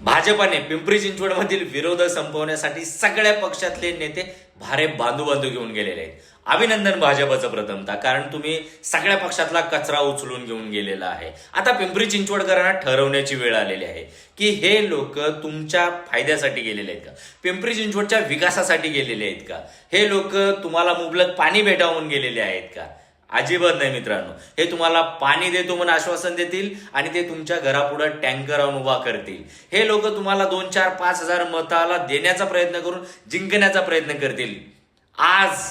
भाजपाने पिंपरी चिंचवडमधील विरोध संपवण्यासाठी सगळ्या पक्षातले नेते भारे बांधू घेऊन गेलेले आहेत. अभिनंदन भाजपचं प्रथमतः, कारण तुम्ही सगळ्या पक्षातला कचरा उचलून घेऊन गेलेला आहे. आता पिंपरी चिंचवडकरांना ठरवण्याची वेळ आलेली आहे की हे लोक तुमच्या फायद्यासाठी गेलेले आहेत का, पिंपरी चिंचवडच्या विकासासाठी गेलेले आहेत का, हे लोक तुम्हाला मुबलक पाणी भेटावून गेलेले आहेत का? अजिबात नाही मित्रांनो. हे तुम्हाला पाणी देतो म्हणून आश्वासन देतील आणि ते तुमच्या घरापुढे टँकर आणून उभा करतील. हे लोक तुम्हाला 2, 4, 5,000 मताला देण्याचा प्रयत्न करून जिंकण्याचा प्रयत्न करतील. आज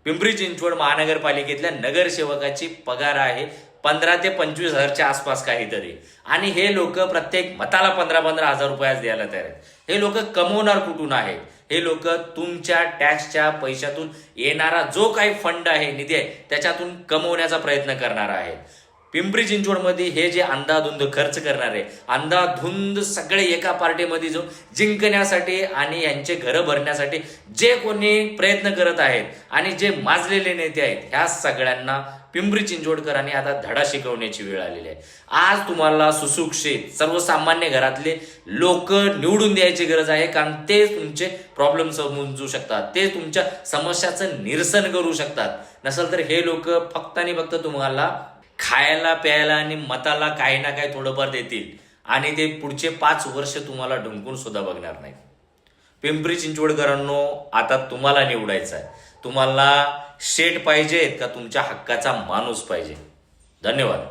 पिंपरी चिंचवड महानगरपालिकेतल्या नगरसेवकाची पगार आहे 15 ते 25 हजारच्या आसपास काहीतरी, आणि हे लोक प्रत्येक मताला 15-15 हजार रुपये द्यायला तयार आहेत. हे लोक कमवणार कुठून आहेत? हे लोक तुमच्या टॅक्सच्या पैशातून येणारा जो काही फंड आहे, निधी आहे, त्याच्यातून कमवण्याचा प्रयत्न करणार आहे. पिंपरी चिंचवडमध्ये हे जे अंधाधुंद खर्च करणारे, अंधाधुंद सगळे एका पार्टीमध्ये जो जिंकण्यासाठी आणि यांचे घरं भरण्यासाठी जे कोणी प्रयत्न करत आहेत आणि जे माजलेले नेते आहेत, ह्या सगळ्यांना पिंपरी चिंचवडकरांनी आता धडा शिकवण्याची वेळ आलेली आहे. आज तुम्हाला सुशिक्षित सर्वसामान्य घरातले लोक निवडून द्यायची गरज आहे, कारण ते तुमचे प्रॉब्लेम समजू शकतात, ते तुमच्या समस्याचं निरसन करू शकतात. नसेल तर हे लोक फक्त आणि फक्त तुम्हाला खायला प्यायला आणि मताला काही ना काही थोडंफार देतील आणि ते पुढचे 5 वर्ष तुम्हाला ढुंकून सुद्धा बघणार नाही. पिंपरी चिंचवडकरांनो, आता तुम्हाला निवडायचं आहे. तुम्हाला शेठ पाहिजेत का तुमच्या हक्काचा माणूस पाहिजे? धन्यवाद.